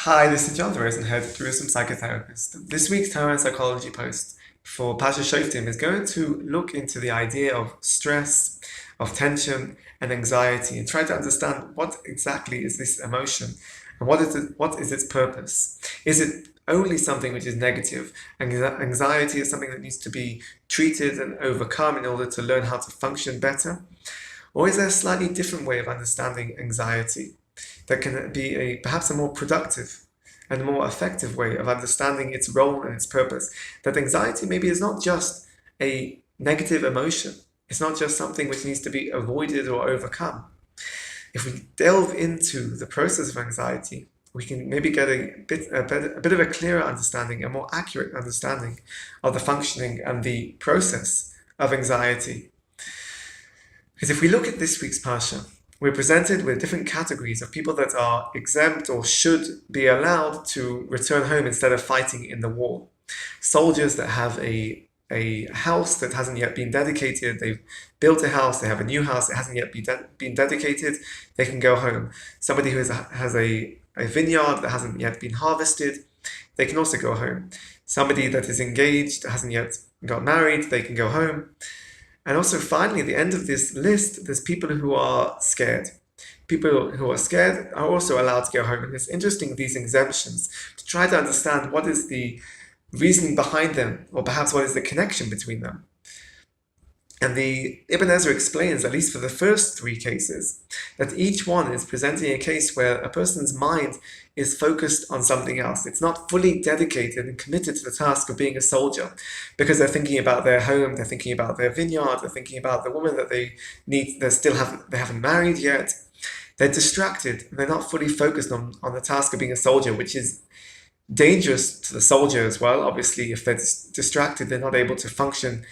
Hi, this is John Rosenhead, Torah and Psychotherapist. This week's Torah and Psychology post for Pasha Shoftim is going to look into the idea of stress, of tension, and anxiety, and try to understand what exactly is this emotion and what is its purpose. Is it only something which is negative? Anxiety is something that needs to be treated and overcome in order to learn how to function better? Or is there a slightly different way of understanding anxiety that can be perhaps a more productive and more effective way of understanding its role and its purpose? That anxiety maybe is not just a negative emotion. It's not just something which needs to be avoided or overcome. If we delve into the process of anxiety, we can maybe get a bit of a clearer understanding, a more accurate understanding of the functioning and the process of anxiety. Because if we look at this week's Parsha, we're presented with different categories of people that are exempt or should be allowed to return home instead of fighting in the war. Soldiers that have a house that hasn't yet been dedicated, they've built a house, they have a new house, it hasn't yet been dedicated, they can go home. Somebody who has a vineyard that hasn't yet been harvested, they can also go home. Somebody that is engaged, hasn't yet got married, they can go home. And also, finally, at the end of this list, there's people who are scared. People who are scared are also allowed to go home. And it's interesting, these exemptions, to try to understand what is the reasoning behind them, or perhaps what is the connection between them. And the Ibn Ezra explains, at least for the first three cases, that each one is presenting a case where a person's mind is focused on something else. It's not fully dedicated and committed to the task of being a soldier, because they're thinking about their home, they're thinking about their vineyard, they're thinking about the woman that they haven't married yet. They're distracted, and they're not fully focused on the task of being a soldier, which is dangerous to the soldier as well. Obviously, if they're distracted, they're not able to function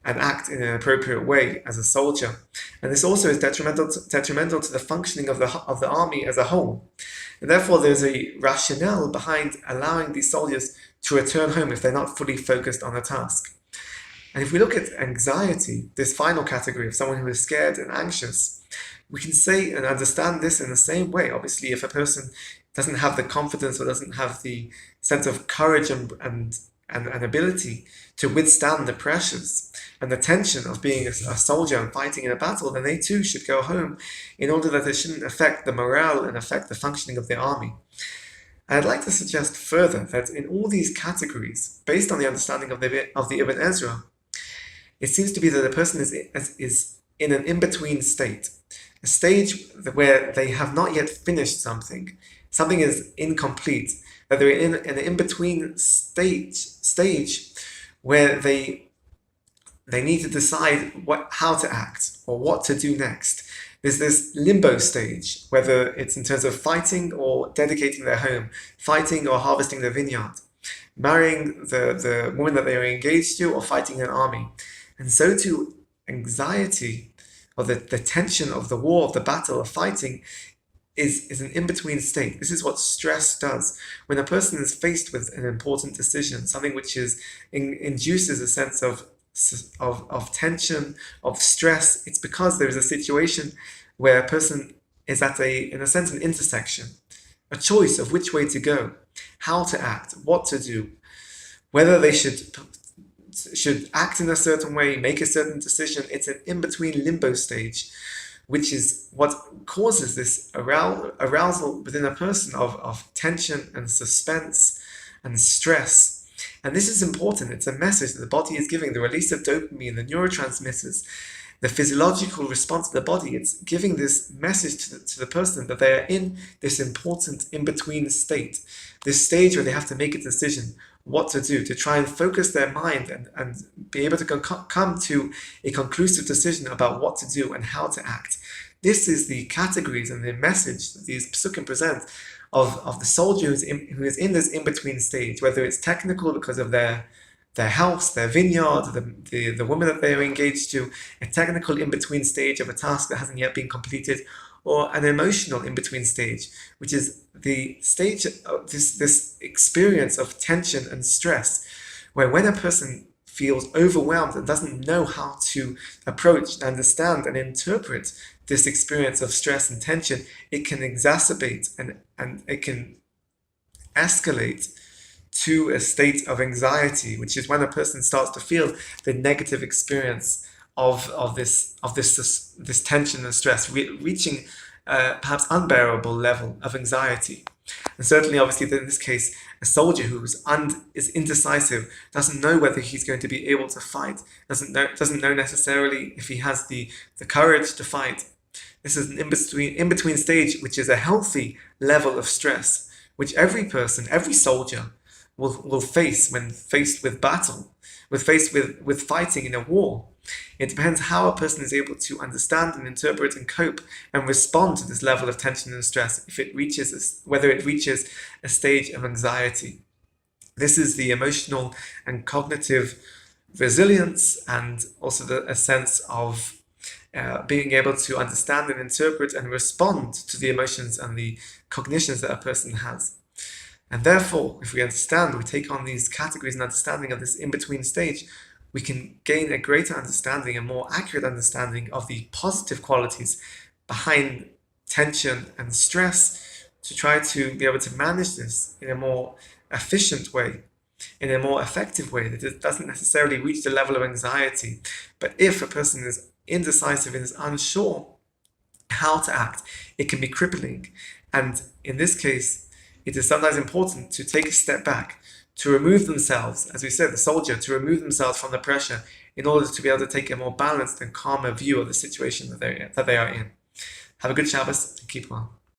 and act in an appropriate way as a soldier. And this also is detrimental to the functioning of the army as a whole. And therefore, there's a rationale behind allowing these soldiers to return home if they're not fully focused on the task. And if we look at anxiety, this final category of someone who is scared and anxious, we can say and understand this in the same way. Obviously, if a person doesn't have the confidence or doesn't have the sense of courage and ability to withstand the pressures and the tension of being a soldier and fighting in a battle, then they too should go home in order that it shouldn't affect the morale and affect the functioning of the army. And I'd like to suggest further that in all these categories, based on the understanding of the Ibn Ezra, it seems to be that the person is in an in-between state, a stage where they have not yet finished something. Something is incomplete, that they're in an in-between stage where they need to decide how to act or what to do next. There's this limbo stage, whether it's in terms of fighting or dedicating their home, fighting or harvesting their vineyard, marrying the woman that they are engaged to, or fighting an army. And so too, anxiety, or the tension of the war, of the battle, of fighting, is an in-between state. This is what stress does. When a person is faced with an important decision, something which induces a sense of tension, of stress, it's because there is a situation where a person is at in a sense, an intersection, a choice of which way to go, how to act, what to do, whether they should act in a certain way, make a certain decision. It's an in-between limbo stage, which is what causes this arousal within a person of tension and suspense and stress. And this is important. It's a message that the body is giving, the release of dopamine, the neurotransmitters, the physiological response of the body. It's giving this message to the person that they are in this important in-between state, this stage where they have to make a decision, what to do, to try and focus their mind and be able to come to a conclusive decision about what to do and how to act. This is the categories and the message that these psukim present of the soldier who is in this in-between stage, whether it's technical because of their house, their vineyard, the woman that they are engaged to, a technical in-between stage of a task that hasn't yet been completed, or an emotional in-between stage, which is the stage of this experience of tension and stress, where when a person feels overwhelmed and doesn't know how to approach, understand, and interpret this experience of stress and tension, it can exacerbate and it can escalate to a state of anxiety, which is when a person starts to feel the negative experience of this tension and stress, reaching perhaps unbearable level of anxiety. And certainly, obviously, in this case, a soldier who is indecisive, doesn't know whether he's going to be able to fight, doesn't know necessarily if he has the courage to fight. This is an in-between stage, which is a healthy level of stress, which every person, every soldier will face when faced with battle, with fighting in a war. It depends how a person is able to understand and interpret and cope and respond to this level of tension and stress, whether it reaches a stage of anxiety. This is the emotional and cognitive resilience, and also a sense of being able to understand and interpret and respond to the emotions and the cognitions that a person has. And therefore, if we take on these categories and understanding of this in-between stage, we can gain a greater understanding, a more accurate understanding of the positive qualities behind tension and stress, to try to be able to manage this in a more efficient way, in a more effective way, that it doesn't necessarily reach the level of anxiety. But if a person is indecisive and is unsure how to act, it can be crippling. And in this case, it is sometimes important to take a step back, to remove themselves, as we said, the soldier, to remove themselves from the pressure in order to be able to take a more balanced and calmer view of the situation that they are in. Have a good Shabbos and keep well.